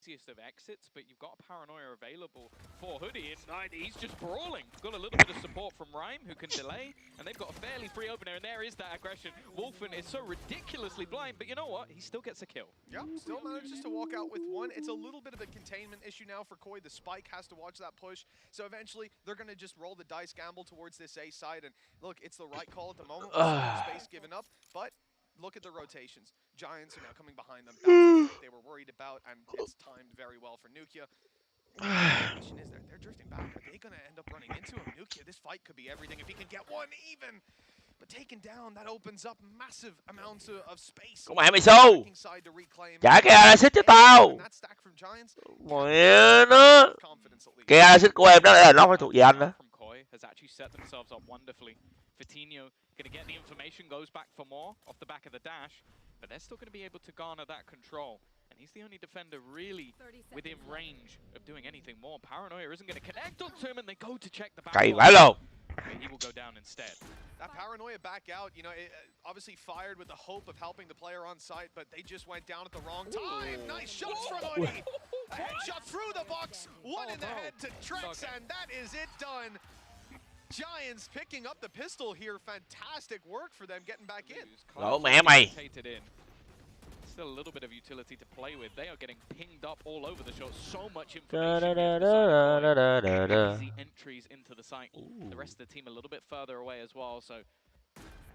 Easiest of exits, but you've got a Paranoia available for Hoodie, and he's just brawling. Got a little bit of support from Rhyme, who can delay, and they've got a fairly free opener, and there is that aggression. Wolfen is so ridiculously blind, but you know what? He still gets a kill. Yep, still manages to walk out with one. It's a little bit of a containment issue now for Koi. The Spike has to watch that push, so eventually they're going to just roll the dice gamble towards this A side, and look, it's the right call at the moment. Space given up, but look at the rotations. Giants are now coming behind them. That's the thing they were worried about, and it's timed very well for Nukia. The question is, they're drifting back. Are they going to end up running into him? Nukia, this fight could be everything if he can get one even. But taken down, that opens up massive amounts of space. Có mẹ mày xu. Trả cái acid cho tao. Mẹ nó. Cái acid của em đó là nó phải thuộc về anh đó. Has actually set themselves up wonderfully. Fitino going to get the information, goes back for more off the back of the dash, but they're still going to be able to garner that control. And he's the only defender really within range of doing anything more. Paranoia isn't going to connect onto him, and they go to check the back. Cày vãi luôn. He will go down instead. That Paranoia back out, you know, it obviously fired with the hope of helping the player on site, but they just went down at the wrong time. Nice shots from Oni. A headshot through the box, one in the head to Trex, and that is it done. Giants picking up the pistol here. Fantastic work for them getting back in. Lỗ mẹ mày. Still a little bit of utility to play with. They are getting pinged up all over the shot. So much information. Easy entries into the site. The rest of the team a little bit further away as well. So I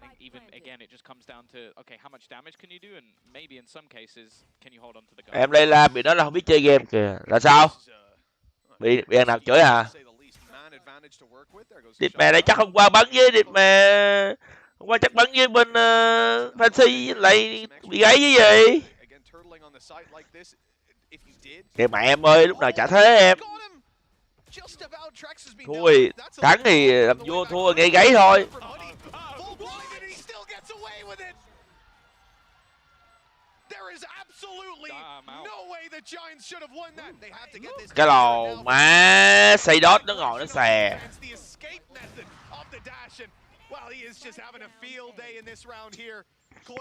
think even again it just comes down to okay, how much damage can you do, and maybe in some cases can you hold on to the gun. Em đây là bị đó là không biết chơi game kìa. Là sao? Bị ăn nào chửi hả? Địt mẹ này chắc hôm qua bắn với địt mẹ. Hôm qua chắc bắn với bên Fancy lại bị gáy với gì? Kìa mẹ em ơi, lúc nào chả thế em. Thôi, thắng thì làm vua, thua ngay gáy thôi. Cái lò má xây đót nó ngồi nó xè.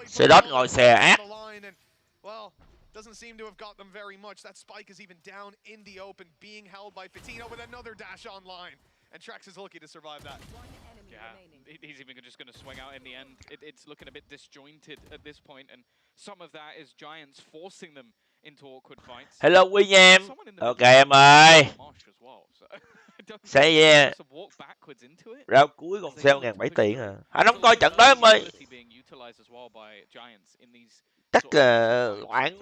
Xây đót ngồi xè ác. Doesn't seem to have got them very much. That spike is even down in the open, being held by Fitino with another dash online. And Trex is lucky to survive that. Yeah, he's even just going to swing out in the end. It's looking a bit disjointed at this point, and some of that is Giants forcing them into awkward fights. Hello quý em. Ok em ơi. Say yeah. Rao cuối còn sale 1.700 tiền à. Anh không coi trận đó em ơi. Chắc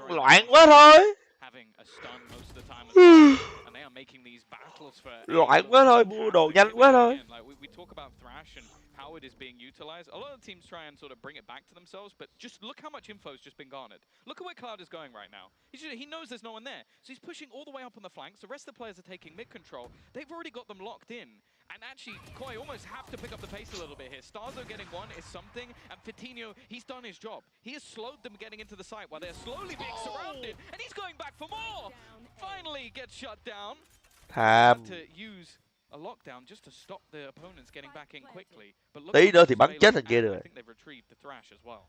loạn quá thôi. Loạn quá thôi, mua đồ nhanh quá thôi. How it is being utilized. A lot of teams try and sort of bring it back to themselves, but just look how much info has just been garnered. Look at where Cloud is going right now. He knows there's no one there, so he's pushing all the way up on the flanks. The rest of the players are taking mid control. They've already got them locked in. And actually, Koi almost have to pick up the pace a little bit here. Starzo getting one is something, and Fitino, he's done his job. He has slowed them getting into the site while they're slowly being surrounded, and he's going back for more! Finally gets shut down. Have to use a lockdown just to stop the opponents getting back in quickly. But look, tí nữa thì bắn chết thằng kia rồi. I think they've retrieved the Thrash as well.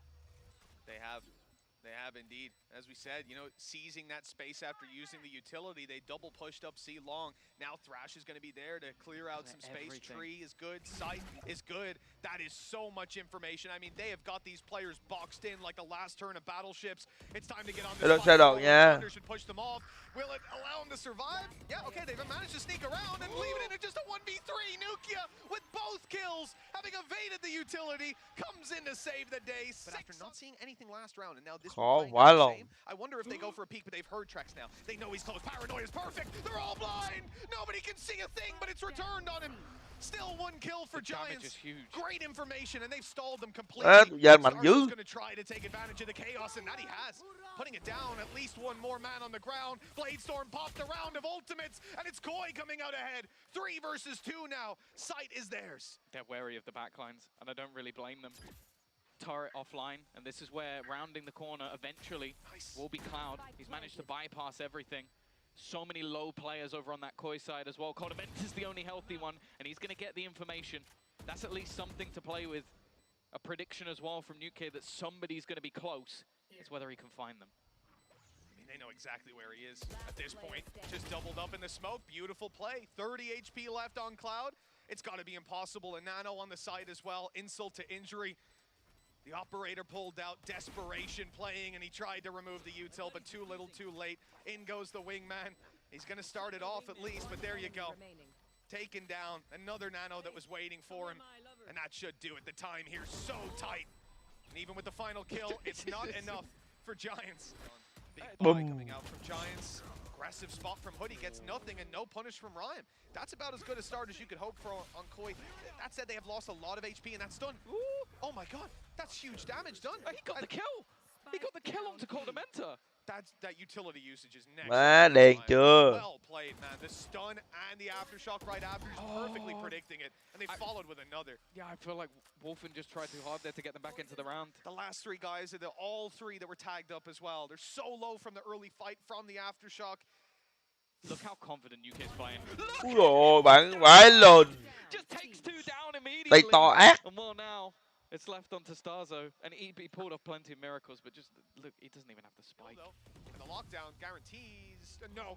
They have indeed. As we said, you know, seizing that space after using the utility, they double pushed up C long. Now Thrash is going to be there to clear out some space. Tree is good. Sight is good. That is so much information. I mean, they have got these players boxed in like the last turn of battleships. It's time to get on this fight. Yeah. Should push them off. Will it allow them to survive? Yeah, okay, they've managed to sneak around and leave it in just a 1v3. Nukia with both kills, having evaded the utility, comes in to save the day. But after not seeing anything last round, and now this I wonder if they go for a peek, but they've heard Trex now. They know he's close. Paranoia is perfect. They're all blind. Nobody can see a thing, but it's returned on him. Still one kill for Giants. Great information, and they've stalled them completely. Starzo's going to try to take advantage of the chaos, and that he has. Putting it down, at least one more man on the ground. Bladestorm popped a round of ultimates, and it's Koi coming out ahead. 3 versus 2 now. Sight is theirs. They're wary of the backlines, and I don't really blame them. Turret offline, and this is where rounding the corner eventually will be Cloud. He's managed to bypass everything. So many low players over on that Koi side as well. Codiment is the only healthy one, and he's going to get the information. That's at least something to play with. A prediction as well from Nuke that somebody's going to be close. It's whether he can find them. I mean, they know exactly where he is at this point. Just doubled up in the smoke. Beautiful play. 30 HP left on Cloud. It's got to be impossible. And Nano on the side as well. Insult to injury. The operator pulled out, desperation playing, and he tried to remove the util, but too little, too late. In goes the wingman. He's going to start it off at least, but there you go. Taken down. Another Nano that was waiting for him, and that should do it. The time here so tight. And even with the final kill, it's not enough for Giants. Big buy coming out from Giants. Aggressive spot from Hoodie, gets nothing and no punish from Ryan. That's about as good a start as you could hope for on Koi. That said, they have lost a lot of HP, and that's done. Ooh. Oh my god, that's huge damage done. He got the kill. He got the kill onto Coldamenta. That utility usage is next. Má đèn chưa? Well played, man. The stun and the aftershock right after, just perfectly predicting it, and they followed with another. Yeah, I feel like Wolfen just tried too hard there to get them back into the round. The last three guys are all three that were tagged up as well. They're so low from the early fight, from the aftershock. Look how confident UK's playing. Ui dồi, bạn vãi lồn. Just takes two down immediately. Tay to ác. And well now, it's left on to Starzo, and he pulled off plenty of miracles, but just look, he doesn't even have the spike. And the lockdown guarantees. No.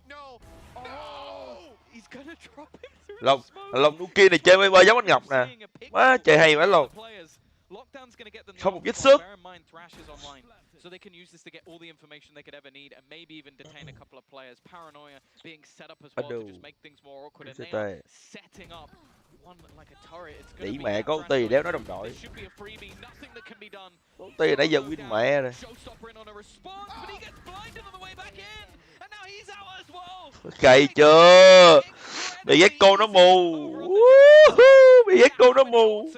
He's gonna drop him through Long, the smoke. Long nuốt kia này chơi với giống anh Ngọc nè. Má chơi hay vãi lồn. Lockdown's going to get them Không một vết xước. Bear in mind, Thrash is online, so they can use this to get all the information they could ever need, and maybe even detain a couple of players. Paranoia being set up as well to just make things more awkward, and they are setting up one like a turret. It's going to be mẹ con tì đéo nó đồng đội. should be a freebie, nothing that can be done. Con tì nãy giờ win mẹ rồi. Showstopper in on a response, but he gets blinded on the way back in, and now he's out as well. Cày chưa? Bị ghét cô nó mù. Bị ghét cô nó mù.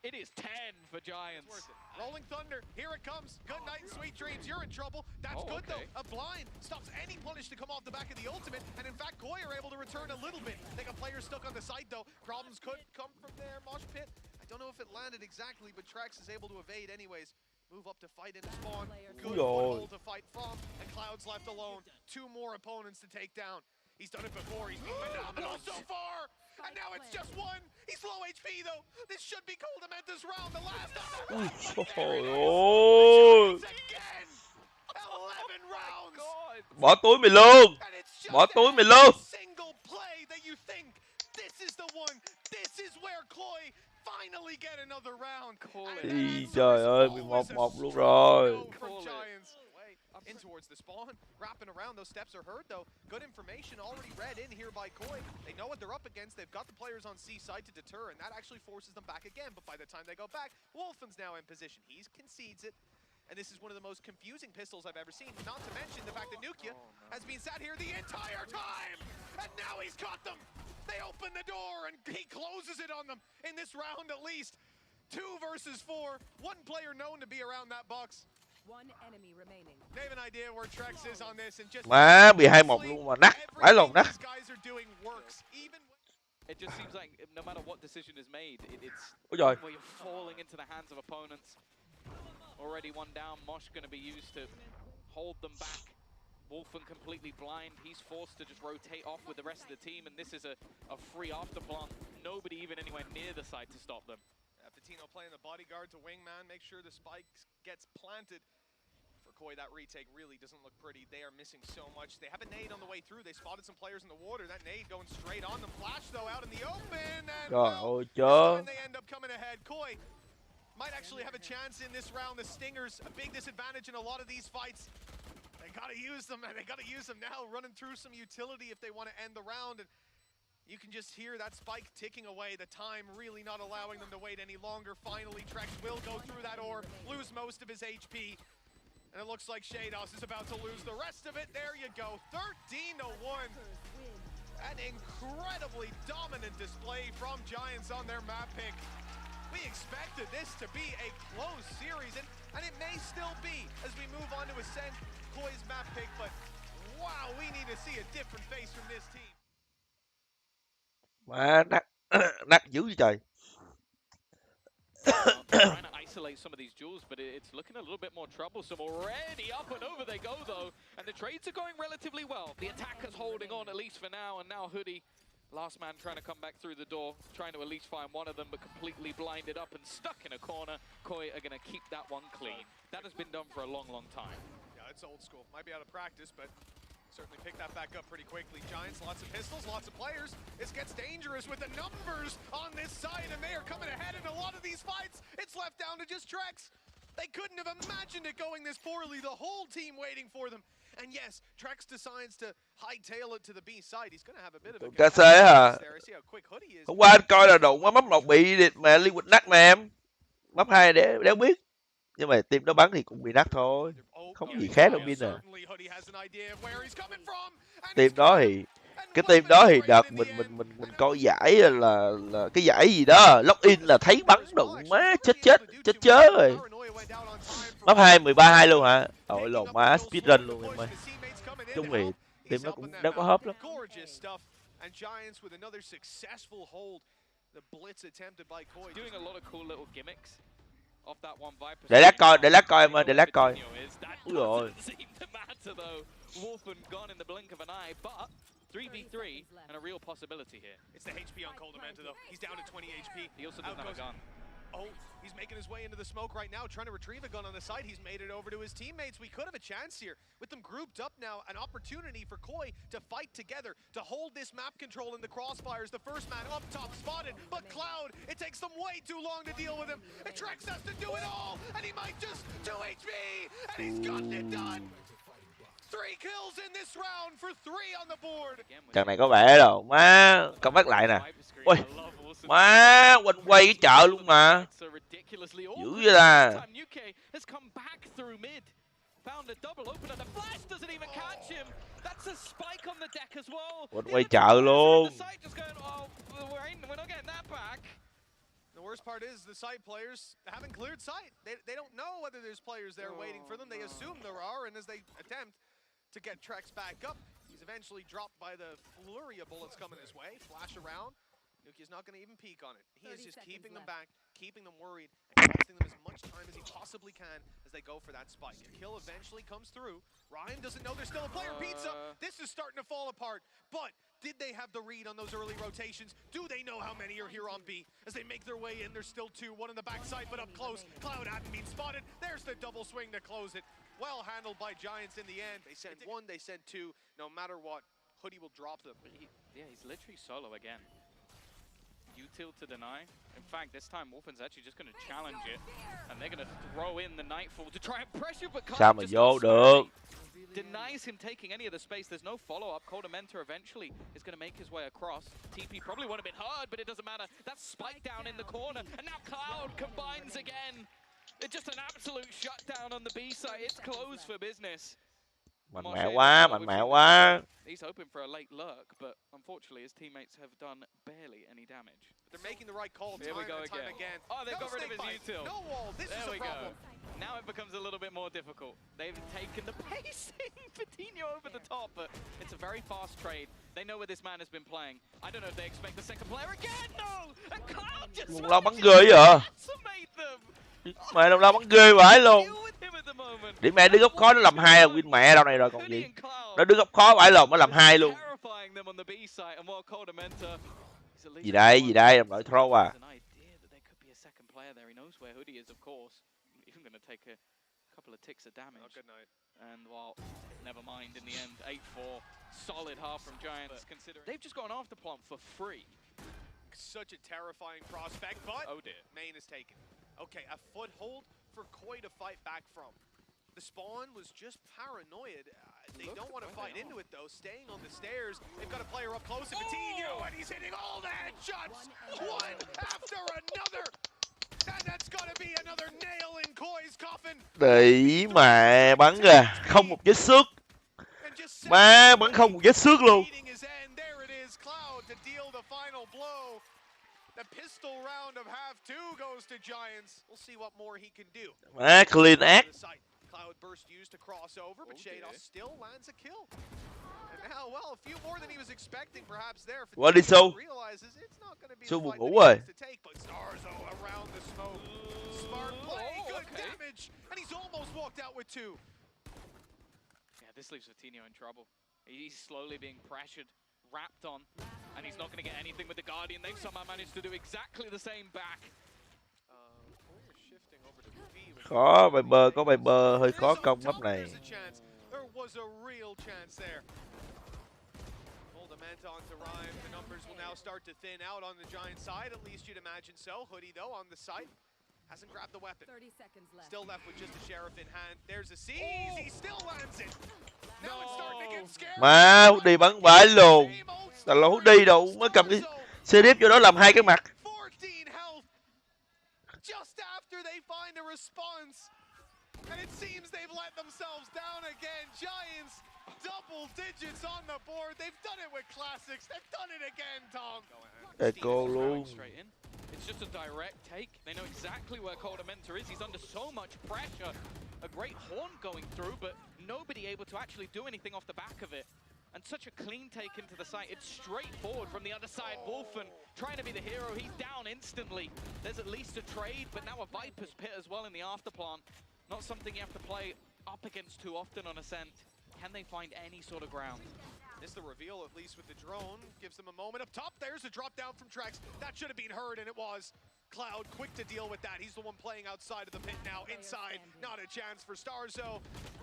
It is 10 for Giants. Rolling Thunder, here it comes. Good night and sweet dreams. You're in trouble. That's good though. A blind stops any punish to come off the back of the ultimate. And in fact, Koi are able to return a little bit. They got players stuck on the site though. Problems could come from there. Mosh pit. I don't know if it landed exactly, but Trex is able to evade anyways. Move up to fight into spawn. Good foothold to fight from. And Cloud's left alone. Two more opponents to take down. He's done it before. He's been phenomenal so far. And now it's just one. He's low HP though. This should be Coldamenta's round. The last of the round. Again. 11 rounds. Bỏ túi mày luôn. Bỏ túi mày luôn. Single play that you think this is the one. This is where Koi finally get another round. Ý, trời ơi, 11-1 luôn rồi. In towards the spawn, wrapping around. Those steps are heard though. Good information already read in here by Koi. They know what they're up against. They've got the players on C side to deter, and that actually forces them back again. But by the time they go back, Wolfen's now in position. He concedes it. And this is one of the most confusing pistols I've ever seen. Not to mention the fact that Nukia has been sat here the entire time. And now he's caught them. They open the door and he closes it on them in this round at least. 2 versus 4. One player known to be around that box. One enemy remaining. They have an idea where Trex is on this and just Má bị 2-1 luôn mà nát. Vãi lồn nát. It just seems like no matter what decision is made, it's Ôi trời. where you're falling into the hands of opponents. Already one down, Mosh going to be used to hold them back. Wolfen completely blind. He's forced to just rotate off with the rest of the team, and this is a free afterplant. Nobody even anywhere near the site to stop them. Fatino playing the bodyguard to wingman, make sure the spike gets planted. For Koi, that retake really doesn't look pretty. They are missing so much. They have a nade on the way through. They spotted some players in the water. That nade going straight on them. Flash, though, out in the open. And they end up coming ahead. Koi might actually have a chance in this round. The Stingers, a big disadvantage in a lot of these fights. They got to use them, and they got to use them now, running through some utility if they want to end the round. And you can just hear that spike ticking away, the time really not allowing them to wait any longer. Finally, Trex will go through that orb, lose most of his HP. And it looks like Shados is about to lose the rest of it. There you go, 13-1. An incredibly dominant display from Giants on their map pick. We expected this to be a close series, and it may still be as we move on to Ascent, Koi's map pick, but wow, we need to see a different face from this team. Má nát dữ vậy trời. Trying to isolate some of these duels, but it's looking a little bit more troublesome. Already up and over they go, though, and the trades are going relatively well. The attacker's holding on, at least for now, and now Hoodie Last man trying to come back through the door, trying to at least find one of them, but completely blinded up and stuck in a corner. Koi are going to keep that one clean. That has been done for a long, long time. Yeah, it's old school. Might be out of practice, but certainly pick that back up pretty quickly. Giants, lots of pistols, lots of players. This gets dangerous with the numbers on this side, and they are coming ahead in a lot of these fights. It's left down to just Trex. They couldn't have imagined it going this poorly. The whole team waiting for them. And yes, Trex decides to hightail it to the B side. He's going to have a bit of a Ca xế hả? there. I see how quick Hoodie is. Hôm qua anh coi là đụng map 1 bị mà liên quịch nát mà em. Map 2 để biết. Nhưng mà team đó bắn thì cũng bị nát thôi. Không gì khác đâu Bin à. Team đó thì cái team đó thì đợt mình coi giải là cái giải gì đó, login là thấy bắn đụng má chết chớ rồi. Map 2 13-2 luôn hả? Ôi lồn má speedrun luôn em ơi. Chung thì team nó cũng đã có hớp lắm. Để lát coi em ơi, để lát coi. Úi rồi. 3v3 and a real possibility here. It's the HP on Coldamenta though. He's down to 20 HP. He also doesn't have a gun. Oh, he's making his way into the smoke right now, trying to retrieve a gun on the side. He's made it over to his teammates. We could have a chance here. With them grouped up now, an opportunity for Koi to fight together, to hold this map control in the crossfires. The first man up top spotted, but Cloud, it takes them way too long to deal with him. And Trex has to do it all, and he might just 2 HP, and he's gotten it done. 3 kills in this round for 3 on the board. Trận này có vẻ đâu, má, come back lại nè. Ôi, má, quay cái chợ luôn mà. Dữ vậy ta. Quay chợ luôn. The worst part is the site players haven't cleared site. They don't know whether there's players there waiting for them. They assume there are, and as they attempt to get Trex back up, he's eventually dropped by the flurry of bullets coming his way. Flash around. Nuki's not going to even peek on it. He is just keeping them back, keeping them worried, and costing them as much time as he possibly can as they go for that spike. A kill eventually comes through. Ryan doesn't know there's still a player. Pizza, this is starting to fall apart. But did they have the read on those early rotations? Do they know how many are here on B? As they make their way in, there's still 2. One on the backside, but up close. Cloud hadn't been spotted. There's the double swing to close it. Well handled by Giants in the end. They send 1, they send 2. No matter what, Hoodie will drop them. Yeah, he's literally solo again. Util to deny. In fact, this time Wolfen's actually just going to challenge it, and they're going to throw in the Nightfall to try and pressure, but Sao mà vô được? Denies him taking any of the space. There's no follow-up. Coldamenta eventually is going to make his way across. TP probably went a bit hard, but it doesn't matter. That's spiked down in the corner, and now Cloud combines again. It's just an absolute shutdown on the B side. It's closed for business. Mạnh mẽ quá. He's hoping for a late lurk, but unfortunately his teammates have done barely any damage. They're making the right call Here we go again. Oh, they've got rid of his util. No wall. This is a problem. Now it becomes a little bit more difficult. They've taken the pacing Patino over the top, but it's a very fast trade. They know where this man has been playing. I don't know if they expect the second player again. No! And Cloud just bắn ghê vậy? them. Mẹ đâu bắn ghê vãi luôn. Để mẹ đứng góc khó nó làm 2 là win mẹ đâu này rồi còn gì. Nó đứng góc khó vãi lồn nó làm 2 luôn. Gì đây, đồng đội throw à. And well, never mind in the end, 8-4, solid half from Giants. They've just gone after Plum for free. Such a terrifying prospect, but oh dear. Main is taken. Okay, a foothold for Koi to fight back from. The spawn was just paranoid. They don't want to fight into it though. Staying on the stairs, they've got a player up close to Patino, and he's hitting all the headshots, one after another. And that's got to be another nail in Koi's coffin. Đĩ mà bắn kìa, không một vết xước. Má bắn không một vết xước luôn. The pistol round of half 2 goes to Giants. We'll see what more he can do. Má clean act. Cloud burst used to cross over, but Shadow still lands a kill. And now, well, a few more than he was expecting, perhaps there. What is so? Realizes it's not going to be so a fight buồn ngủ rồi. to take, but Starzo around the smoke. Smart play, good damage, and he's almost walked out with 2. Yeah, this leaves Vitinho in trouble. He's slowly being pressured, wrapped on. And he's not going to get anything with the Guardian. They've somehow managed to do exactly the same back. Khó, Viper có Viper hơi khó công map này. Onto Rhyme, the numbers will now start to thin out on the Giant side, at least you'd imagine so. Hoodie, though, on the site, hasn't grabbed the weapon. 30 seconds left. Still left with just a Sheriff in hand. There's a seize, he still lands it. Now it's starting to get scary. Má, Hoodie bắn vãi luôn. Là lỗ Hoodie đâu, mới cầm cái Sheriff vô đó làm hai cái mặt. 14 health, just after they find a response. And it seems they've let themselves down again. Giants, double digits on the board. They've done it with classics. They've done it again, Tom. Echo luôn. It's just a direct take. They know exactly where Coldamenta is. He's under so much pressure. A great horn going through, but nobody able to actually do anything off the back of it. And such a clean take into the site. It's straightforward from the other side. Wolfen trying to be the hero. He's down instantly. There's at least a trade, but now a Viper's Pit as well in the afterplant. Not something you have to play up against too often on Ascent. Can they find any sort of ground? This the reveal, at least with the drone. Gives them a moment up top. There's a drop down from Trex. That should have been heard, and it was. Cloud quick to deal with that. He's the one playing outside of the pit now. Inside, not a chance for Starzo.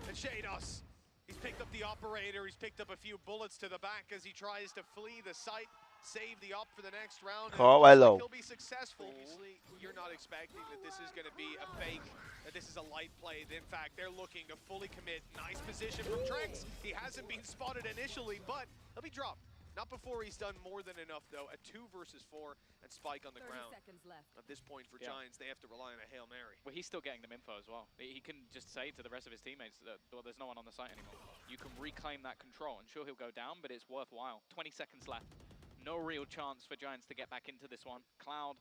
And Shados, he's picked up the operator. He's picked up a few bullets to the back as he tries to flee the site. Save the op for the next round. Khó vậy luôn. He'll be successful. Obviously, you're not expecting that this is going to be a fake, that this is a light play. In fact, they're looking to fully commit. Nice position from Trex. He hasn't been spotted initially, but he'll be dropped. Not before he's done more than enough, though. A 2 versus 4 and Spike on the ground. At this point for Giants, they have to rely on a Hail Mary. Well, he's still getting them info as well. He can just say to the rest of his teammates that, well, there's no one on the site anymore. You can reclaim that control, and sure, he'll go down, but it's worthwhile. 20 seconds left. No real chance for Giants to get back into this one. Cloud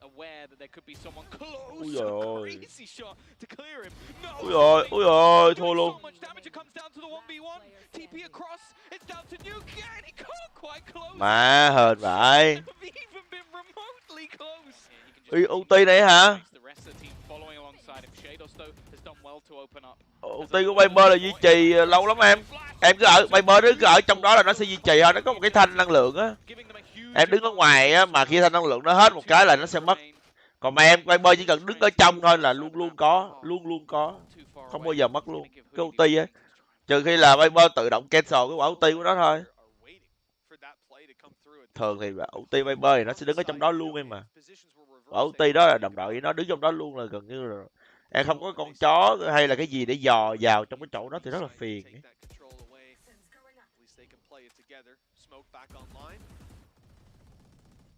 aware that there could be someone close. Crazy shot to clear him. No. Thua luôn. So much damage. It comes down to the 1v1. TP across. It's down to Nuke, and he can't quite close. Má hên vậy. Even been remotely close. Ulti này hả? The rest of the team following alongside him. Shadows though has done well to open up. Ulti của Viper là duy trì lâu lắm em. Em cứ ở Viper cứ ở trong đó là nó sẽ duy trì thôi, nó có một cái thanh năng lượng á. Em đứng ở ngoài á mà khi thanh năng lượng nó hết một cái là nó sẽ mất. Còn mà em Viper chỉ cần đứng ở trong thôi là luôn luôn có. Không bao giờ mất luôn. Cái ulti á. Trừ khi là Viper tự động cancel cái quả ulti của nó thôi. Thường thì ulti Viper thì nó sẽ đứng ở trong đó luôn em mà. Quả ulti đó là đồng đội với nó đứng trong đó luôn là gần như là em không có con chó hay là cái gì để dò vào trong cái chỗ đó thì rất là phiền.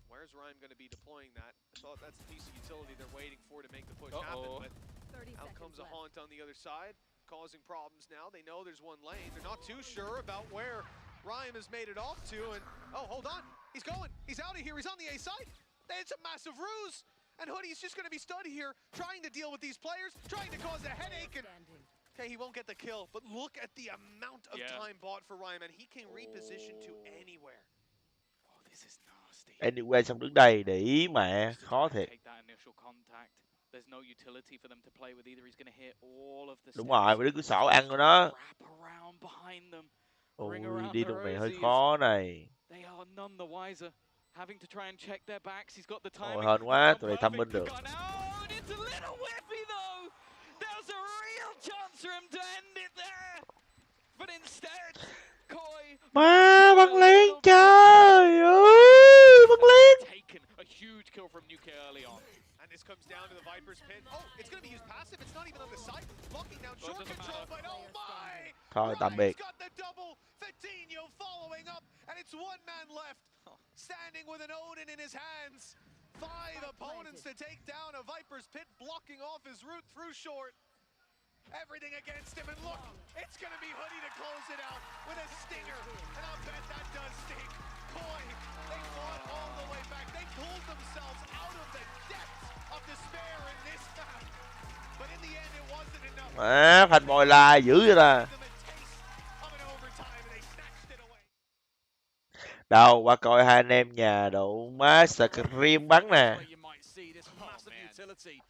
Where's Rhyme going to be deploying that? I thought that's the piece of utility they're waiting for to make the push happen, but out comes a Haunt on the other side, causing problems now. They know there's one lane. They're not too sure about where Rhyme has made it off to, and oh, hold on. He's going. He's out of here. He's on the A side. It's a massive ruse. And Hoodie's just going to be stuck here, trying to deal with these players, trying to cause a headache, and okay, he won't get the kill, but look at the amount of time bought for Rhyme, and he can reposition to anywhere. Oh, this is nasty. Anyway, xong đứng đây để ý mà khó thiệt. Đúng rồi, mà đứng cứ xỏ ăn rồi đó. Ui, đi đường này hơi khó này. Ôi, hên quá, tụi này thăm bên được. Má, bắn lén trời ơi, bắn lén. This comes down to the Viper's Pit. Oh, it's going to be used passive. It's not even on the side. Locking down short control, but oh my! Thôi tạm biệt. Got the double. Fatinho following up, and it's one man left, standing with an Odin in his hands. 5 opponents to take down a Viper's Pit, blocking off his route through short. Everything against him, and look, it's going to be Hoodie to close it out with a stinger, and I'll bet that does sting. Koi, they fought all the way back. They pulled themselves out of the depths of despair in this map, but in the end it wasn't enough. Má, phanh bòi la dữ vậy ta. Đâu, qua coi hai anh em nhà độ má Scream bắn nè.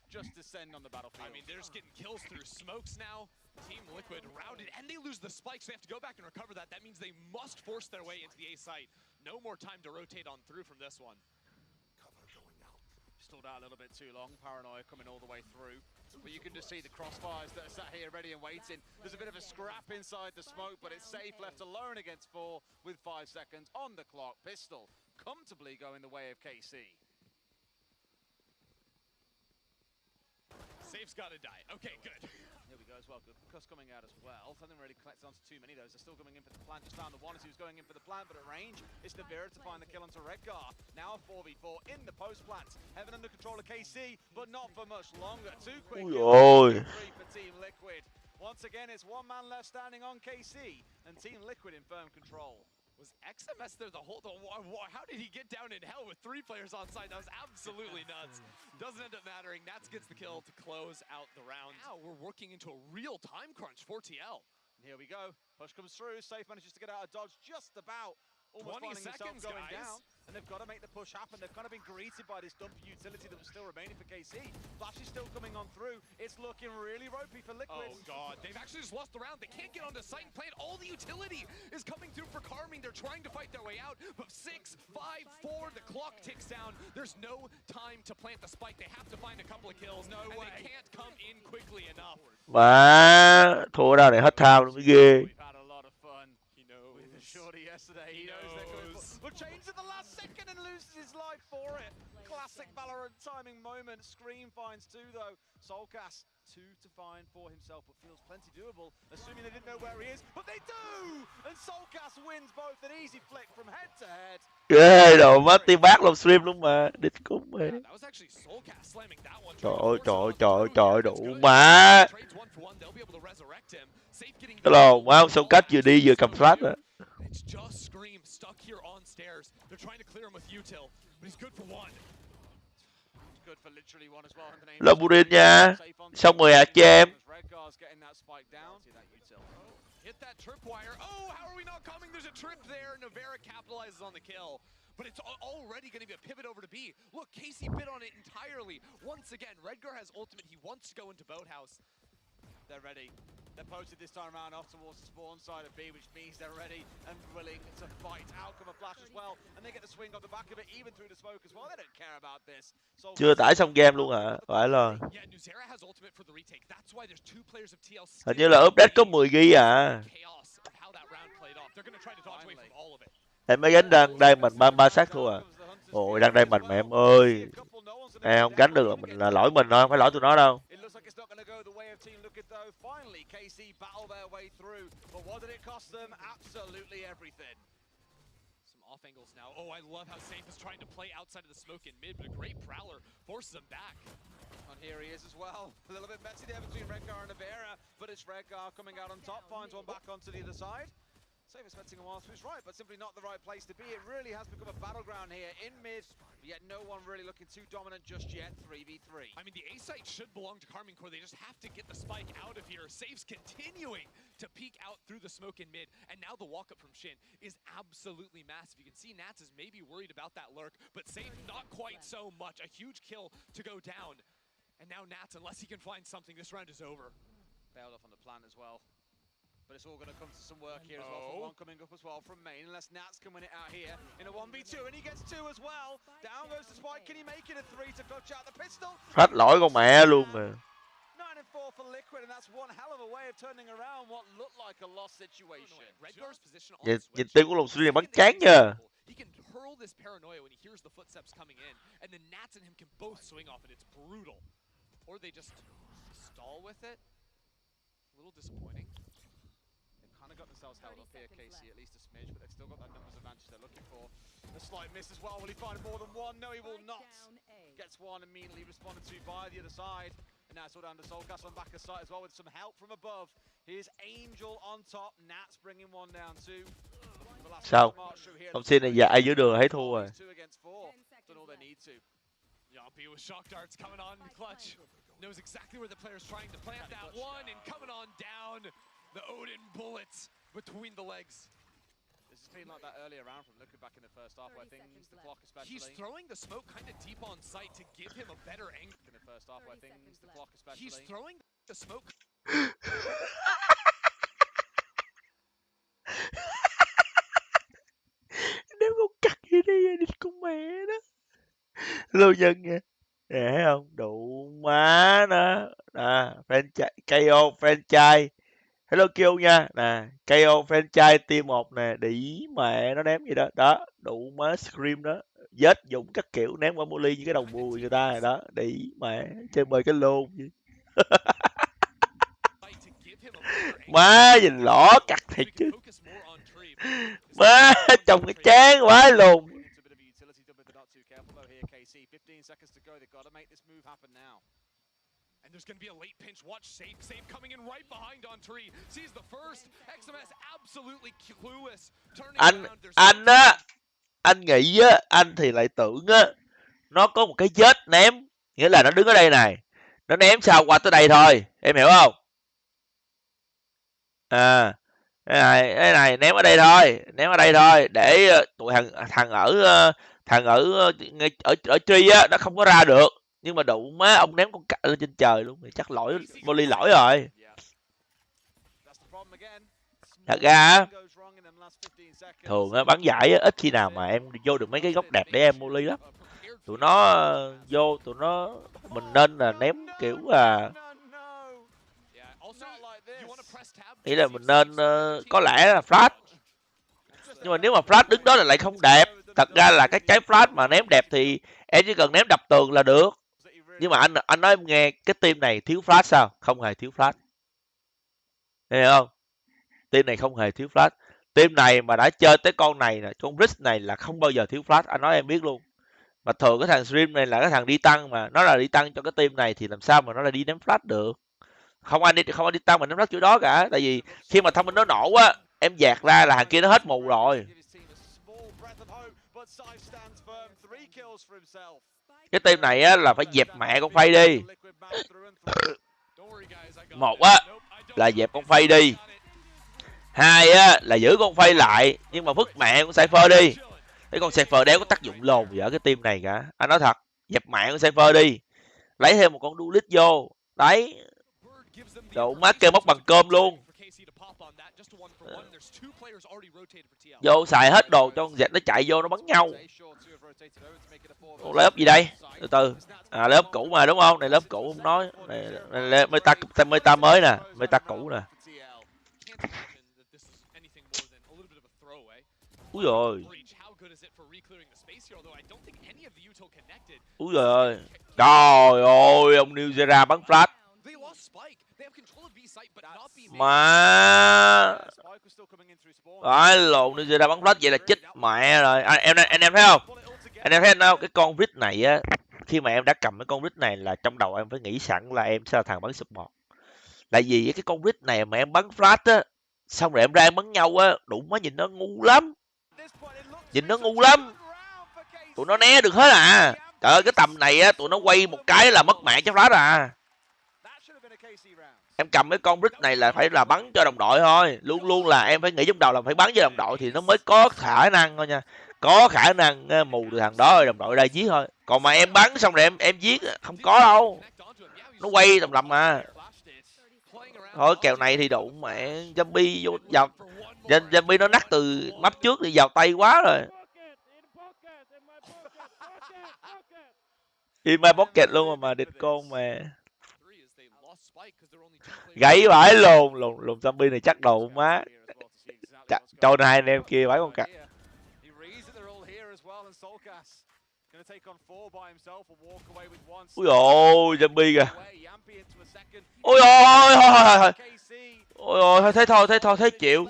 Just descend on the battlefield. I mean, they're just getting kills through smokes now. Team Liquid routed, and they lose the spike, so they have to go back and recover that. That means they must force their way into the A site. No more time to rotate on through from this one. Stalled out a little bit too long. Paranoia coming all the way through. But you can just see the crossfires that are sat here ready and waiting. There's a bit of a scrap inside the smoke, but it's safe left alone against 4 with 5 seconds on the clock. Pistol comfortably going the way of KC. Safe's got to die. Okay, good. Here we go as well. Good cuss coming out as well. Hasn't really collected onto too many of those. They're still coming in for the plant. Just down the one as he was going in for the plant, but at range, it's Navira to find the kill onto Redgar. Now a 4v4 in the post plant. Heaven under control of KC, but not for much longer. 2 quick kills. 3 for Team Liquid. Once again, it's 1 man left standing on KC, and Team Liquid in firm control. Was XMS there the whole... how did he get down in hell with 3 players on site? That was absolutely nuts. Doesn't end up mattering. Nats gets the kill to close out the round. Now we're working into a real time crunch for TL. And here we go. Push comes through. Safe manages to get out of dodge just about. Almost 20 finding himself seconds, going guys. down. And they've got to make the push happen. They've kind of been greeted by this dumpy utility that was still remaining for KC. Flash is still coming on through. It's looking really ropey for Liquid. Oh, God. They've actually just lost the round. They can't get onto site and plant. All the utility is coming through for Carmine. They're trying to fight their way out. But 6, 5, 4, the clock ticks down. There's no time to plant the spike. They have to find a couple of kills. No way. They can't come in quickly enough. Má thua ra này hết time luôn mới ghê. We've had a lot of fun. He knows. With the shorty yesterday, he knows they're going to but change at the last second and loses his life for it. Classic Valorant timing moment. Scream finds 2 though. Soulcast 2 to find for himself, but feels plenty doable, assuming they didn't know where he is. But they do! And Soulcast wins both an easy flick from head to head. Ghê rồi, mất team bác làm stream luôn mà. Đít cúng mày. That was actually Soulcast slamming that one. Trời ơi, đủ má. Cái lồn má ông Soulcast vừa đi vừa cầm flash á. It's just Scream stuck here on stairs. They're trying to clear him with util, but he's good for 1. Good for literally 1 as well. Labyrinth nha. Xong rồi hả chị em? Redgar's getting that spike down. See that util. Hit that tripwire. Oh, how are we not coming? There's a trip there. Navera capitalizes on the kill. But it's already going to be a pivot over to B. Look, Casey bid on it entirely. Once again, Redgar has ultimate. He wants to go into Boathouse. They're ready. They're posted this time around off towards the spawn side of B, which means they're ready and willing to fight. Out come a flash as well, and they get the swing off the back of it, even through the smoke as well. They don't care about this. Chưa tải xong game luôn hả? Phải rồi. Yeah, Nuzera has ultimate for the retake. That's why there's 2 players of TL. Hình như là update có 10 GB à. Chaos of how that round played off. They're going to try to dodge away from all of it. Em mới gánh đang đây mình ba sát thua à. Ôi đang đây mình mẹ em ơi. Em không gánh được là lỗi mình thôi, không phải lỗi tụi nó đâu. Finally, KC battle their way through, but what did it cost them? Absolutely everything. Some off angles now. Oh, I love how Safe is trying to play outside of the smoke in mid, but a great Prowler forces him back. And here he is as well. A little bit messy there between Redgar and Navera, but it's Redgar coming out on top, finds one back onto the other side. Safe expecting a while through his right, but simply not the right place to be. It really has become a battleground here in mid, yet no one really looking too dominant just yet. 3v3. I mean, the A site should belong to Carmine Core. They just have to get the spike out of here. Safe's continuing to peek out through the smoke in mid, and now the walk up from Shin is absolutely massive. You can see Nats is maybe worried about that lurk, but Safe not quite so much. A huge kill to go down, and now Nats, unless he can find something, this round is over. Bailed off on the plan as well. But it's all going to come to some work here as well. For 1 coming up as well from main, unless Nats can win it out here in a 1v2, and he gets 2 as well. Down goes the spike. Can he make it a 3 to clutch out the pistol? Hết lỗi con mẹ luôn mà. 9 and 4 for Liquid, and that's one hell of a way of turning around what looked like a lost situation. Redgar's position on Nhìn tiếng của lồng stream bắn chán nha. He can hurl this paranoia when he hears the footsteps coming in, and then Nats and him can both swing off it. It's brutal. Or they just stall with it. A little disappointing. Kind of got themselves held up here, KC, at least a smidge, but they've still got that numbers advantage they're looking for. A slight miss as well. Will he find more than 1? No, he will not. Gets 1 immediately responded to by the other side. And now it's all down to Soulcast on back of sight as well with some help from above. Here's Angel on top. Nats bringing 1 down too. Sao? Không xin này dạy dưới đường thấy thua rồi. Done all they need to. Yoppy with shock darts coming on clutch. Knows exactly where the player's trying to plant that one, and coming on down. The Odin bullets between the legs. This is clean like that earlier round from Liquid back in the first half, where things, the clock especially. He's throwing the smoke kind of deep on site to give him a better angle. In the first half, where things, the clock especially. He's throwing the smoke. Nếu không edit con mẹ đó. Lưu nhân nha. Nè thấy không? Đủ má nó. Nè, franchise KO franchise. Hello kêu nha. Nè, KO franchise team 1 nè, đĩ mẹ nó ném gì đó. Đó, đủ má scream đó. Vết dụng các kiểu ném qua Molly như cái đầu bùi người ta rồi đó. Đĩ mẹ, chơi bời cái lôn gì. Má nhìn lỏ cặt thiệt chứ. Má trông cái chán quá lùn. And there's going to be a late pinch. Watch Save coming in right behind on Tree. Sees the first. XMS absolutely clueless. Anh á, anh nghĩ á, anh thì lại tưởng á, nó có một cái vết ném, nghĩa là nó đứng ở đây này, nó ném sao qua tới đây thôi, em hiểu không? À, cái này ném ở đây thôi, để tụi thằng ở ở Tree á, nó không có ra được. Nhưng mà đủ má ông ném con cạnh lên trên trời luôn, thì chắc lỗi Molly lỗi rồi. Thật ra á, thường á, bắn giải á, ít khi nào mà em vô được mấy cái góc đẹp để em Molly lắm. Tụi nó vô, mình nên là ném kiểu là nghĩ là mình nên có lẽ là flash. Nhưng mà nếu mà flash đứng đó là lại không đẹp. Thật ra là cái trái flash mà ném đẹp thì em chỉ cần ném đập tường là được. Nhưng mà anh nói em nghe, cái team này thiếu flash sao? Không hề thiếu flash. Hiểu không? Team này không hề thiếu flash. Team này mà đã chơi tới con này nè, con Rich này là không bao giờ thiếu flash, anh nói em biết luôn. Mà thường cái thằng Stream này là cái thằng đi tăng, mà nó là đi tăng cho cái team này thì làm sao mà nó lại đi ném flash được? Không ai đi tăng mà ném flash kiểu đó cả, tại vì khi mà thông minh nó nổ á, em dạt ra là thằng kia nó hết mù rồi. Cái team này á là phải dẹp mẹ con Phay đi. Một á là dẹp con Phay đi. Hai á là giữ con Phay lại nhưng mà vứt mẹ con Cypher đi. Cái con Cypher đéo có tác dụng lồn gì ở cái team này cả. Anh nói thật, dẹp mẹ con Cypher đi. Lấy thêm một con Duelist vô. Đấy. Đồ má kêu móc bằng cơm luôn. Vô xài hết đồ cho con dẹt nó chạy vô nó bắn nhau. Lấy ấp gì đây? Từ từ. À, lấy ấp cũ mà đúng không? Này lớp cũ không nói. Này meta mới nè, meta cũ nè. Úi rồi. Úi rồi. Trời ơi, ông New Zera bắn flash. Mà ai lộn New Zera bắn flash vậy là chết mẹ rồi. Anh em thấy không? Anh em thấy không? Cái con Rich này á, khi mà em đã cầm cái con Rich này là trong đầu em phải nghĩ sẵn là em sẽ là thằng bắn support. Tại vì cái con Rich này mà em bắn flash á, xong rồi em ra em bắn nhau á, đủ má nhìn nó ngu lắm. Nhìn nó ngu lắm. Tụi nó né được hết à. Trời ơi, cái tầm này á, tụi nó quay một cái là mất mạng chắc flash à. Em cầm cái con Rich này là phải là bắn cho đồng đội thôi. Luôn luôn là em phải nghĩ trong đầu là phải bắn cho đồng đội thì nó mới có khả năng thôi nha. Có khả năng mù từ thằng đó rồi đồng đội ra giết thôi. Còn mà em bắn xong rồi em giết không có đâu. Nó quay tầm lầm mà. Thôi kèo này thì đủ mẹ zombie vô vào. Zombie nó nắc từ map trước đi vào tay quá rồi. In my pocket luôn mà địch con mà. Gãy vãi lồn zombie này chắc đồ má. Cho hai anh em kia vãi con cặc. Ui ôi zombie kìa. Ôi ôi ôi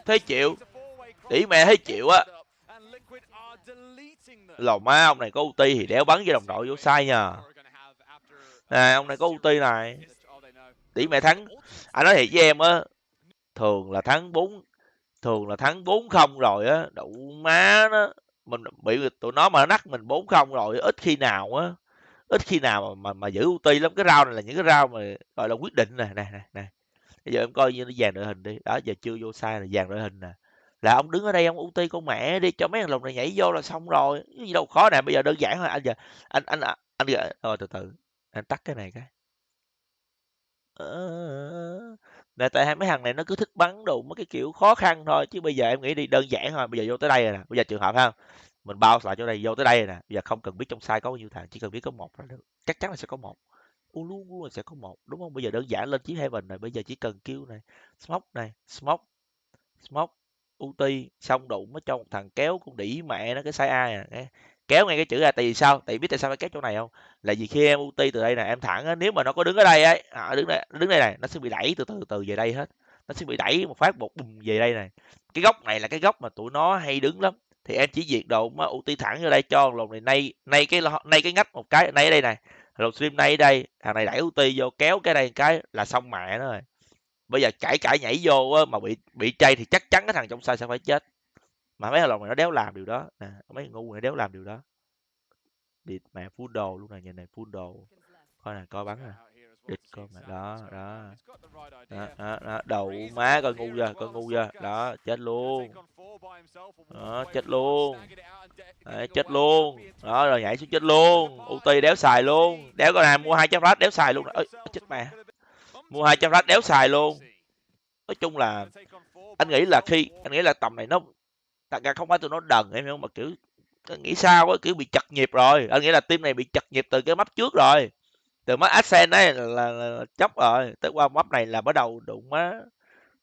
thấy chịu. Đĩ mẹ thấy chịu á. Lầu má ông này có ulti thì đéo bắn với đồng đội vô sai nhờ. Nè ông này có ulti này. Đĩ mẹ thắng. Anh nói thiệt với em á, thường là thắng 4-0 rồi á, đủ má nó. Mình bị tụi nó mà nắc mình 4-0 rồi, ít khi nào mà giữ ulti lắm. Cái round này là những cái round mà gọi là quyết định nè. Bây giờ em coi như nó dàn đội hình đi. Đó giờ chưa vô sai là dàn đội hình nè. Là ông đứng ở đây ông ulti con mẹ đi cho mấy thằng lùn này nhảy vô là xong rồi. Cái gì đâu khó nè, bây giờ đơn giản thôi. Anh giờ anh thôi từ từ. Anh tắt cái này cái. Nè tại mấy thằng này nó cứ thích bắn đồ mấy cái kiểu khó khăn thôi, chứ bây giờ em nghĩ đi đơn giản thôi. Bây giờ vô tới đây rồi nè. Bây giờ trường hợp ha, Mình bao lại chỗ đây, vô tới đây nè. Bây giờ không cần biết trong side có bao nhiêu thằng, chỉ cần biết có một là được. Chắc chắn là sẽ có một. Luôn luôn là sẽ có một, đúng không? Bây giờ đơn giản lên chiếc Heaven này, bây giờ chỉ cần kêu này, smoke, ulti, xong đụng nó cho một thằng kéo con đĩ mẹ nó cái size A nè. Kéo ngay cái chữ A, tại vì sao? Tại vì biết tại sao phải kéo chỗ này không? Là vì khi em ulti từ đây nè, em thẳng á, nếu mà nó có đứng ở đây ấy, đứng đây này, nó sẽ bị đẩy từ về đây hết. Nó sẽ bị đẩy một phát một bùm về đây này. Cái góc này là cái góc mà tụi nó hay đứng lắm. Thì em chỉ diệt đồ mà ulti thẳng vô đây cho lồn này nay cái ngách một cái nay ở đây này. Lồn stream nay ở đây, thằng này đẩy ulti vô kéo cái đây cái là xong mẹ nó rồi. Bây giờ cãi nhảy vô á, mà bị chay thì chắc chắn cái thằng trong side sẽ phải chết. Mà mấy thằng lồn này nó đéo làm điều đó nè, mấy ngu này đéo làm điều đó. Địt mẹ full đồ luôn này, nhìn này full đồ. Coi nè, coi bắn nè. Địt coi mẹ đó. Đó, đầu má coi ngu chưa. Đó, chết luôn. Đó, chết luôn. Đấy, chết luôn. Đó, rồi nhảy xuống chết luôn. Ulti đéo xài luôn. Đéo có nào mua 200 flash đéo xài luôn. Ơi, chết mẹ. Mua 200 flash đéo xài luôn. Nói chung là anh nghĩ là tầm này nó thật ra không phải tụi nó đần em hiểu không, mà kiểu nghĩ sao á, kiểu bị chật nhịp rồi. Anh nghĩ là team này bị chật nhịp từ cái map trước rồi, từ map Ascent ấy là chóc rồi, tới qua map này là bắt đầu đụng má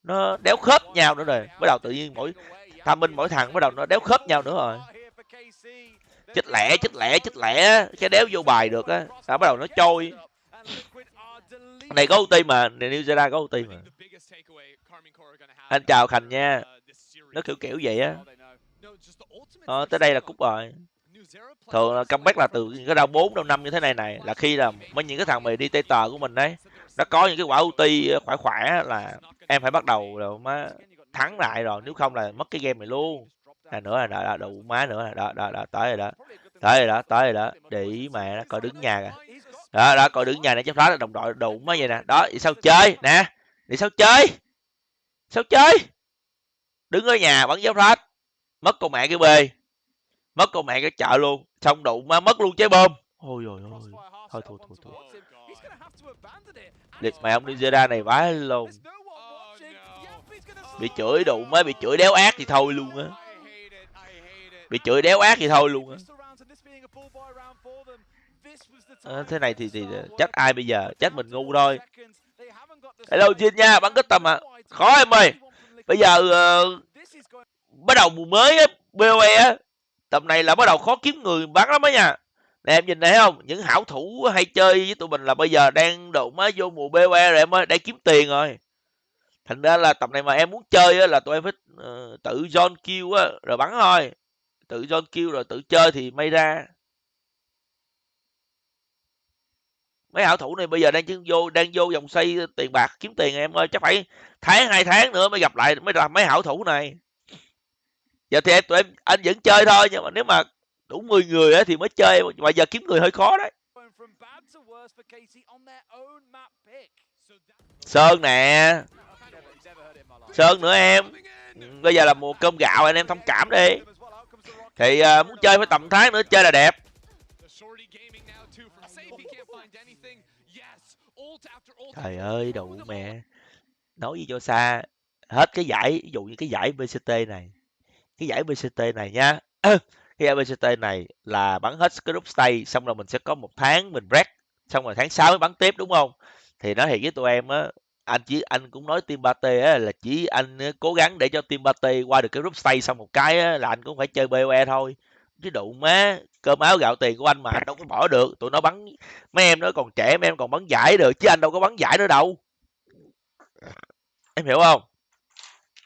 nó đéo khớp nhau nữa rồi, bắt đầu tự nhiên mỗi thằng bắt đầu nó đéo khớp nhau nữa rồi. Chết lẻ cái đéo vô bài được á, bắt đầu nó trôi. Này có ulti mà, này New Zealand có ulti mà. Anh chào Khánh nha. Nó kiểu vậy á. Tới đây là cúp rồi. Thường là comeback là từ những cái round 4, round 5 như thế này là khi là mấy những cái thằng mày đi tây tờ của mình đấy, nó có những cái quả ulti khỏe là em phải bắt đầu rồi má thắng lại rồi, nếu không là mất cái game này luôn. Nữa là đủ má nữa là đó tới rồi đó để mà nó coi đứng nhà kìa. Đó coi đứng nhà này chấp là đồng đội đụng mới vậy nè. Đó vậy sao chơi nè, vậy sao chơi đứng ở nhà bắn giáo flash, mất con mẹ cái B, mất con mẹ cái chợ luôn, xong đụng mà mất luôn trái bom. Ôi ôi thôi liệt mẹ ông Ninja này vãi luôn. Bị chửi đụng mới bị chửi đéo ác thì thôi luôn á, thế này thì trách ai bây giờ, trách mình ngu thôi. Hello Jin nha, bắn kết tầm à, khó em ơi. Bây giờ bắt đầu mùa mới á, BOE á, tầm này là bắt đầu khó kiếm người bắn lắm á nha. Nè em nhìn thấy không, những hảo thủ hay chơi với tụi mình là bây giờ đang đụng á vô mùa BOE rồi em ơi, đang kiếm tiền rồi. Thành ra là tầm này mà em muốn chơi á là tụi em phải tự zone kill á rồi bắn thôi, tự zone kill rồi tự chơi thì may ra. Mấy hảo thủ này bây giờ đang vô dòng xoay tiền bạc kiếm tiền em ơi, chắc phải tháng 2 tháng nữa mới gặp lại mấy hảo thủ này. Giờ thì anh vẫn chơi thôi, nhưng mà nếu mà đủ 10 người á thì mới chơi, mà giờ kiếm người hơi khó đấy. Sơn nè, Sơn nữa em. Bây giờ là mùa cơm gạo, anh em thông cảm đi. Thì muốn chơi phải tầm tháng nữa chơi là đẹp. Trời ơi đủ mẹ, nói gì cho xa hết cái giải, ví dụ như cái giải BCT này, nha. Cái giải BCT này là bắn hết cái group stage xong rồi mình sẽ có 1 tháng mình break, xong rồi tháng 6 mới bắn tiếp đúng không? Thì nói thiệt với tụi em á, anh cũng nói team Pate á là chỉ anh cố gắng để cho team Pate qua được cái group stage xong một cái á, là anh cũng phải chơi BOE thôi. Chứ đụng má cơm áo gạo tiền của anh mà anh đâu có bỏ được. Tụi nó bắn, mấy em nó còn trẻ, mấy em còn bắn giải được chứ anh đâu có bắn giải nữa đâu, em hiểu không?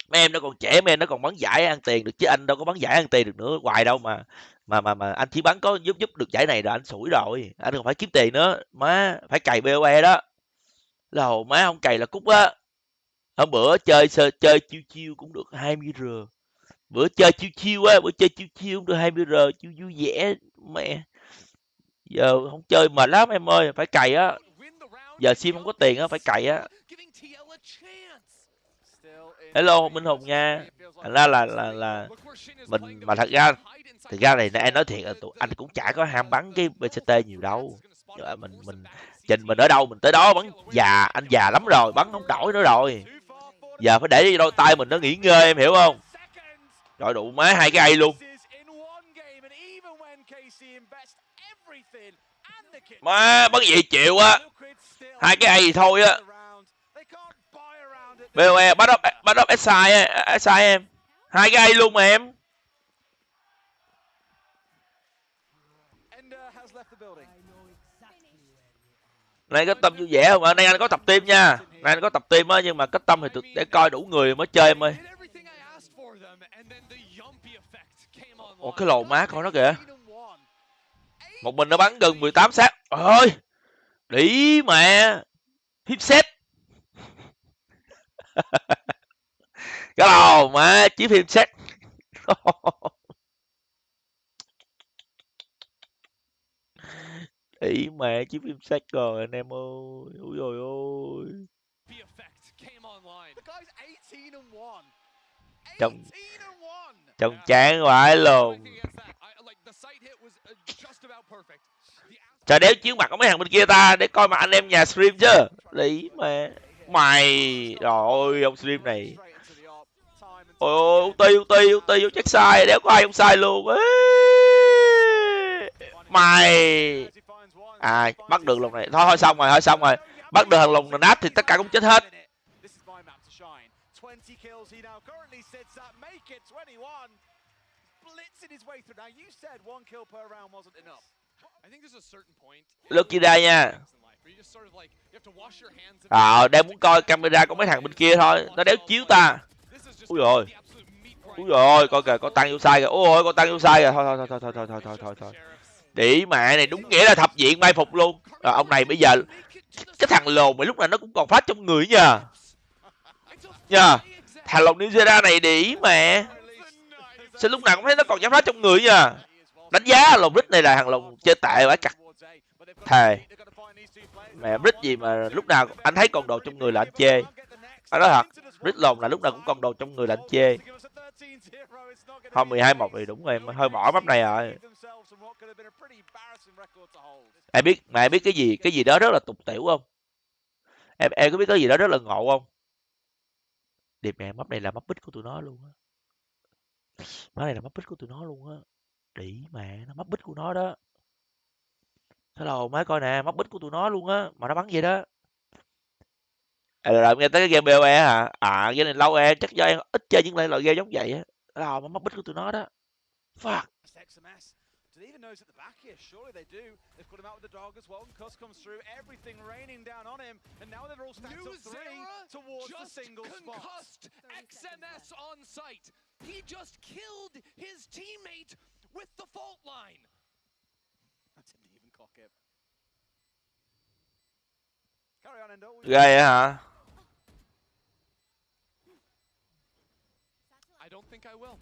Mấy em nó còn trẻ, mấy em nó còn bắn giải ăn tiền được chứ anh đâu có bắn giải ăn tiền được nữa hoài đâu. Mà anh chỉ bắn có giúp được giải này rồi anh sủi rồi, anh còn phải kiếm tiền nữa, má phải cày BOE đó. Lầu má không cày là cút á. Hôm bữa chơi chiêu cũng được 20R. Bữa chơi chiêu cũng được 20R, chiêu vui vẻ mẹ. Giờ không chơi mệt lắm em ơi, phải cày á. Giờ sim không có tiền á, phải cày á. Hello Minh Hùng nha. Thành ra là mình mà thật ra này em nói thiệt là tụi anh cũng chả có ham bắn cái BCT nhiều đâu. Mình trình mình ở đâu mình tới đó bắn, anh già lắm rồi, bắn không nổi nữa rồi. Giờ phải để đôi tay mình nó nghỉ ngơi em hiểu không? Trời đủ má 2 cái A luôn. Má bắn gì chịu á. Hai cái A gì thôi á. BOE bắt up SI em. Hai cái A luôn mà em. Nay có tâm vui vẻ không ạ? Nay anh có tập team nha. Nay anh có tập team á, nhưng mà có tâm thì để coi đủ người mới chơi em ơi. Ồ, cái lồ má con nó kìa. Một mình nó bắn gần 18 sát. Ơi. Đĩ mẹ. Hip set. Cái lồ má chỉ hip set. Ý mẹ chiếc phim sách rồi anh em ơi. Ôi trời ơi. Trong chán vãi luôn. Trời đéo chiếu mặt có mấy thằng bên kia ta để coi mặt anh em nhà stream chứ. Lý mẹ. Mày. Rồi ông stream này. Ôi ulti chắc sai, đéo có ai không sai luôn. Mày. À bắt được lùng này. Thôi xong rồi. Bắt được thằng lùng này nát thì tất cả cũng chết hết. Lucky nha. Đang muốn coi camera của mấy thằng bên kia thôi. Nó đéo chiếu ta. Úi rồi coi kìa, con tăng vô sai kìa. Ôi con tăng vô sai kìa. Thôi. Đĩ mẹ này đúng nghĩa là thập diện mai phục luôn. Ông này bây giờ cái thằng lồn mà lúc nào nó cũng còn phát trong người nha. Thằng lồn New Zealand này đĩ mẹ. Sao lúc nào cũng thấy nó còn dám phát trong người nha. Đánh giá lồn rít này là thằng lồn chơi tệ vãi chặt. Thề. Mẹ rít gì mà lúc nào anh thấy còn đồ trong người là anh chê. Anh nói thật, rít lồn là lúc nào cũng còn đồ trong người là anh chê. Thôi 12-1 thì đúng rồi, hơi bỏ map này rồi. Em biết cái gì đó rất là tục tiểu không? Em có biết cái gì đó rất là ngộ không? Điệp mẹ map này là map bích của tụi nó luôn á. Map này là map bích của tụi nó luôn á. Đĩ mẹ, nó map bích của nó đó. Hello má coi nè, map bích của tụi nó luôn á, mà nó bắn vậy đó. Rồi nghe tới cái game BOE hả? Game này lâu em, chắc do em ít chơi những loại game giống vậy á. Mà map bích của tụi nó đó. Fuck. Do they even know he's at the back here? Surely they do. They've put him out with the dog as well, and Cuss comes through, everything raining down on him, and now they're all stacked up three towards the single spot. Concussed XMS on site. He just killed his teammate with the fault line. That didn't even cock it. Carry on, Endo. Ghê hả? I don't think I will.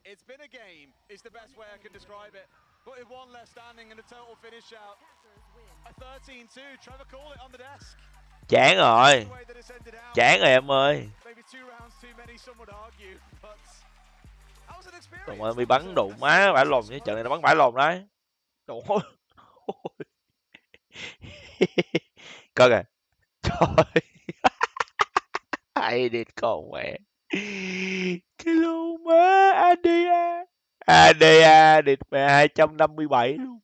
It's been a game, is the best way I can describe it. But with one left standing and a total finish out. A 13-2, Trevor called it on the desk. Chán rồi. Chán rồi em ơi. Trời ơi, bị bắn đụng má, bãi lồn như trận này nó bắn bãi lồn đấy. Trời ơi. Coi kìa. Trời. Hay điệt con mẹ. Cái lô má ADA địt mẹ 257 luôn.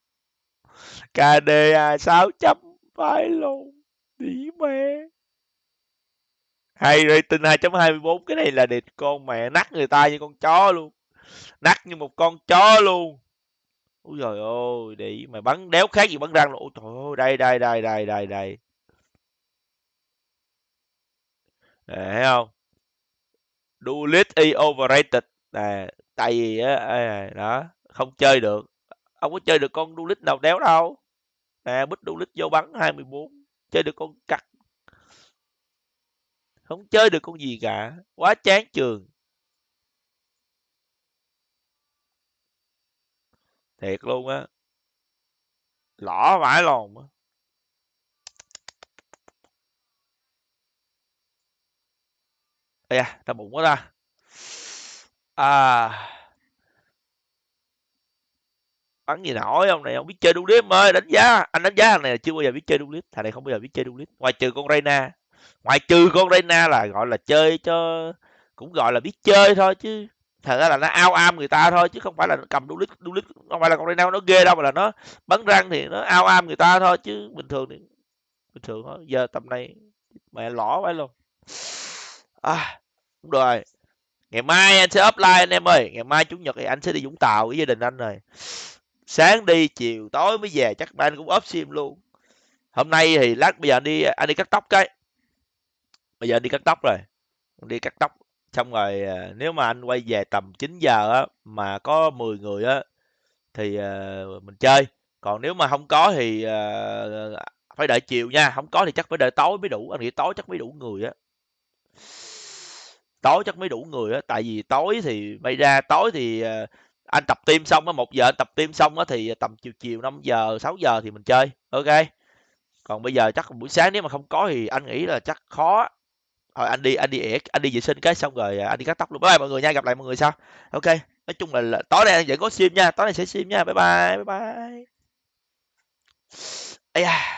KDA 600 phải luôn. Đĩ mẹ. Hay rating 2.24, cái này là địt con mẹ, nắt người ta như con chó luôn. Nắt như một con chó luôn. Úi giời ơi, đĩ mày bắn đéo khác gì bắn răng luôn. Ôi trời ơi, đây. Nè, thấy không? Duelist is overrated. Nè, tại vì á đó, không chơi được. Ông có chơi được con Duelist nào đéo đâu. Nè, bích Duelist vô bắn 24. Chơi được con cặc. Không chơi được con gì cả. Quá chán trường. Thiệt luôn á. Lỏ vãi lồn á. Ây da, đau bụng quá ta. Bắn gì nổi ông này, không biết chơi Duelist ơi, đánh giá. Anh đánh giá thằng này là chưa bao giờ biết chơi Duelist. Thằng này không bao giờ biết chơi Duelist. Ngoài trừ con Reyna là gọi là chơi cho, cũng gọi là biết chơi thôi chứ. thật ra là nó ao am người ta thôi chứ không phải là nó cầm đu lít không phải là con Reno nó ghê đâu, mà là nó bắn răng thì nó ao am người ta thôi, chứ bình thường thì bình thường thôi. Giờ tầm này mẹ lỏ quá luôn. Đúng rồi, ngày mai anh sẽ offline anh em ơi, ngày mai chủ nhật thì anh sẽ đi Vũng Tàu với gia đình anh rồi, sáng đi chiều tối mới về, chắc anh cũng off sim luôn. Hôm nay thì lát bây giờ anh đi cắt tóc cái, bây giờ anh đi cắt tóc rồi, đi cắt tóc xong rồi nếu mà anh quay về tầm 9 giờ á mà có 10 người á thì mình chơi, còn nếu mà không có thì phải đợi chiều nha, không có thì chắc phải đợi tối mới đủ, anh nghĩ tối chắc mới đủ người á, tối chắc mới đủ người á, tại vì tối thì may ra tối thì anh tập team xong á, 1 giờ anh tập team xong á thì tầm chiều chiều 5 giờ 6 giờ thì mình chơi, ok. Còn bây giờ chắc buổi sáng nếu mà không có thì anh nghĩ là chắc khó. Thôi anh đi vệ sinh cái xong rồi anh đi cắt tóc luôn. Bye bye mọi người nha, gặp lại mọi người sau. Ok, nói chung là tối nay anh vẫn có sim nha, tối nay sẽ sim nha. Bye bye, bye bye. Ây da.